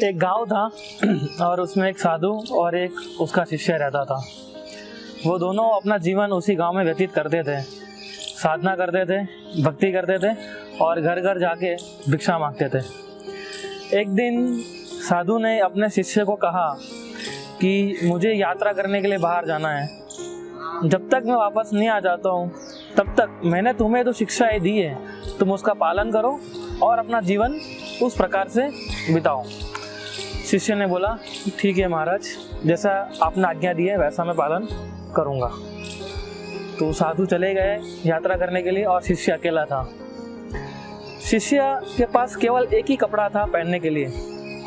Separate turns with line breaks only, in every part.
एक गांव था और उसमें एक साधु और एक उसका शिष्य रहता था। वो दोनों अपना जीवन उसी गांव में व्यतीत करते थे, साधना करते थे, भक्ति करते थे और घर घर जाके भिक्षा मांगते थे। एक दिन साधु ने अपने शिष्य को कहा कि मुझे यात्रा करने के लिए बाहर जाना है, जब तक मैं वापस नहीं आ जाता हूँ तब तक मैंने तुम्हें जो शिक्षाएं दी है तुम उसका पालन करो और अपना जीवन उस प्रकार से बिताओ। शिष्य ने बोला ठीक है महाराज, जैसा आपने आज्ञा दी है वैसा मैं पालन करूँगा। तो साधु चले गए यात्रा करने के लिए और शिष्य अकेला था। शिष्य के पास केवल एक ही कपड़ा था पहनने के लिए।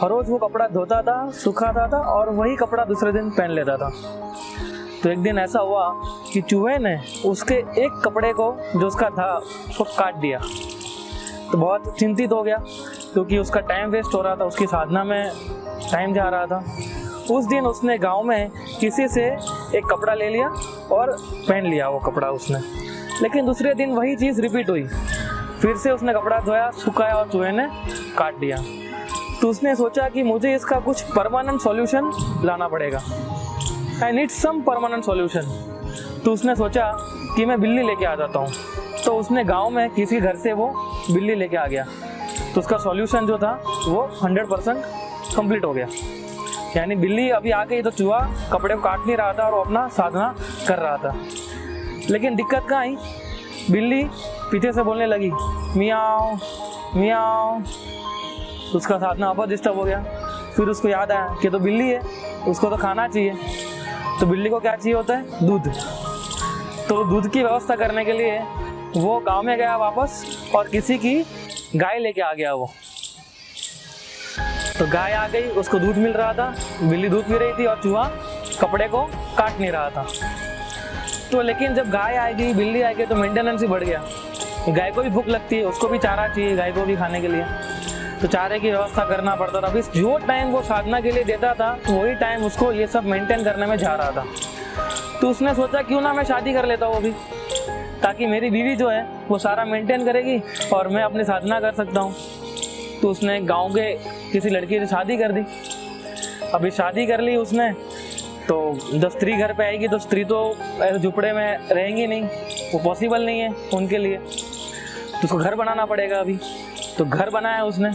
हर रोज वो कपड़ा धोता था, सुखाता था और वही कपड़ा दूसरे दिन पहन लेता था। तो एक दिन ऐसा हुआ कि चूहे ने उसके एक कपड़े को जो उसका था उसको काट दिया। तो बहुत चिंतित हो गया क्योंकि उसका टाइम वेस्ट हो रहा था, उसकी साधना में टाइम जा रहा था। उस दिन उसने गांव में किसी से एक कपड़ा ले लिया और पहन लिया वो कपड़ा उसने। लेकिन दूसरे दिन वही चीज़ रिपीट हुई, फिर से उसने कपड़ा धोया, सुखाया और चूहे ने काट दिया। तो उसने सोचा कि मुझे इसका कुछ परमानेंट सॉल्यूशन लाना पड़ेगा, I need some permanent solution. तो उसने सोचा कि मैं बिल्ली लेके आ जाता हूँ। तो उसने गांव में किसी घर से वो बिल्ली लेके आ गया। तो उसका सॉल्यूशन जो था वो 100% कंप्लीट हो गया। यानी बिल्ली अभी आ गई तो चूहा कपड़े को काट नहीं रहा था और वो अपना साधना कर रहा था। लेकिन दिक्कत कहाँ आई, बिल्ली पीछे से बोलने लगी मियाओ मियाओ। उसका साधना वापस डिस्टर्ब हो गया। फिर उसको याद आया कि तो बिल्ली है, उसको तो खाना चाहिए। तो बिल्ली को क्या चाहिए होता है, दूध। तो दूध की व्यवस्था करने के लिए वो गांव में गया वापस और किसी की गाय लेके आ गया वो। तो गाय आ गई, उसको दूध मिल रहा था, बिल्ली दूध पी रही थी और चूहा कपड़े को काट नहीं रहा था। तो लेकिन जब गाय आएगी, बिल्ली आएगी तो मेंटेनेंस ही बढ़ गया। गाय को भी भूख लगती है, उसको भी चारा चाहिए, गाय को भी खाने के लिए। तो चारे की व्यवस्था करना पड़ता था। अभी जो टाइम वो साधना के लिए देता था तो वही टाइम उसको ये सब मेंटेन करने में जा रहा था। तो उसने सोचा क्यों ना मैं शादी कर लेता हूँ अभी, ताकि मेरी बीवी जो है वो सारा मेंटेन करेगी और मैं अपनी साधना कर सकता हूँ। तो उसने गांव के किसी लड़की से शादी कर दी। अभी शादी कर ली उसने, तो जब स्त्री घर पे आएगी तो स्त्री तो ऐसे झुपड़े में रहेंगी नहीं, वो पॉसिबल नहीं है उनके लिए। तो उसको घर बनाना पड़ेगा अभी। तो घर बनाया उसने,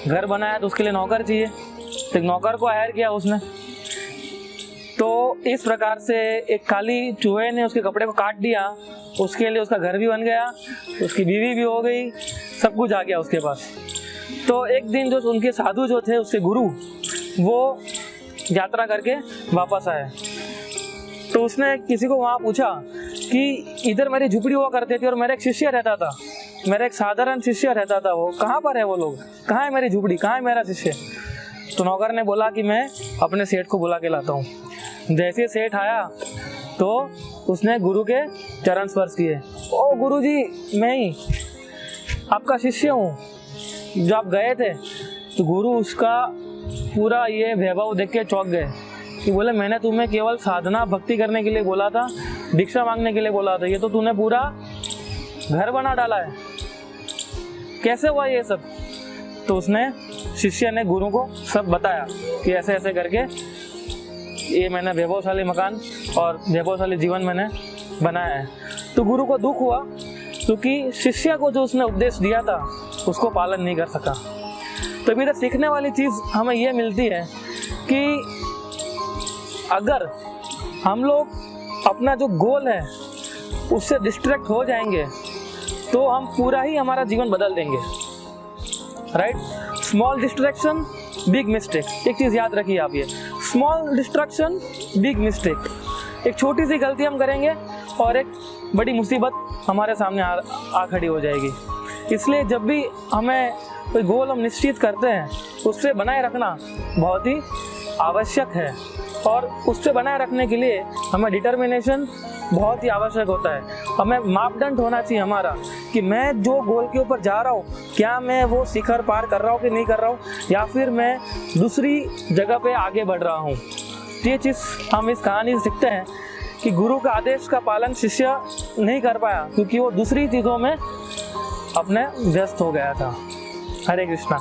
घर बनाया तो उसके लिए नौकर चाहिए। तो एक नौकर को हायर किया उसने। तो इस प्रकार से एक काली चूहे ने उसके कपड़े को काट दिया, उसके लिए उसका घर भी बन गया, उसकी बीवी भी हो गई, सब कुछ आ गया उसके पास। तो एक दिन जो उनके साधु जो थे, उसके गुरु, वो यात्रा करके वापस आए। तो उसने किसी को वहाँ पूछा कि इधर मेरी झुपड़ी हुआ करती थी और मेरा एक शिष्य रहता था, मेरा एक साधारण शिष्य रहता था, वो कहाँ पर है, वो लोग कहाँ है, मेरी झुपड़ी कहाँ है, मेरा शिष्य। तो नौकर ने बोला कि मैं अपने सेठ को बुला के लाता हूँ। जैसे सेठ आया तो उसने गुरु के चरण स्पर्श किए। ओ गुरु जी, मैं ही आपका शिष्य हूँ, जो आप गए थे। तो गुरु उसका पूरा ये वैभव देख के चौंक गए कि बोले मैंने तुम्हें केवल साधना भक्ति करने के लिए बोला था, दीक्षा मांगने के लिए बोला था, ये तो तूने पूरा घर बना डाला है, कैसे हुआ ये सब। तो उसने शिष्य ने गुरु को सब बताया कि ऐसे ऐसे करके ये मैंने वैभवशाली मकान और वैभवशाली जीवन मैंने बनाया है। तो गुरु को दुख हुआ क्योंकि शिष्य को जो उसने उपदेश दिया था उसको पालन नहीं कर सका। तो अभी तक सीखने वाली चीज़ हमें ये मिलती है कि अगर हम लोग अपना जो गोल है उससे डिस्ट्रैक्ट हो जाएंगे तो हम पूरा ही हमारा जीवन बदल देंगे। Right, small distraction big mistake. एक चीज़ याद रखिए आप, ये स्मॉल डिस्ट्रैक्शन बिग मिस्टेक। एक छोटी सी गलती हम करेंगे और एक बड़ी मुसीबत हमारे सामने आ खड़ी हो जाएगी। इसलिए जब भी हमें कोई गोल हम निश्चित करते हैं उससे बनाए रखना बहुत ही आवश्यक है और उससे बनाए रखने के लिए हमें डिटर्मिनेशन बहुत ही आवश्यक होता है। हमें मापदंड होना चाहिए हमारा कि मैं जो गोल के ऊपर जा रहा हूँ, क्या मैं वो शिखर पार कर रहा हूँ कि नहीं कर रहा हूँ, या फिर मैं दूसरी जगह पे आगे बढ़ रहा हूँ। ये चीज़ हम इस कहानी से सीखते हैं कि गुरु का आदेश का पालन शिष्य नहीं कर पाया क्योंकि वो दूसरी चीज़ों में अपने व्यस्त हो गया था। हरे कृष्णा।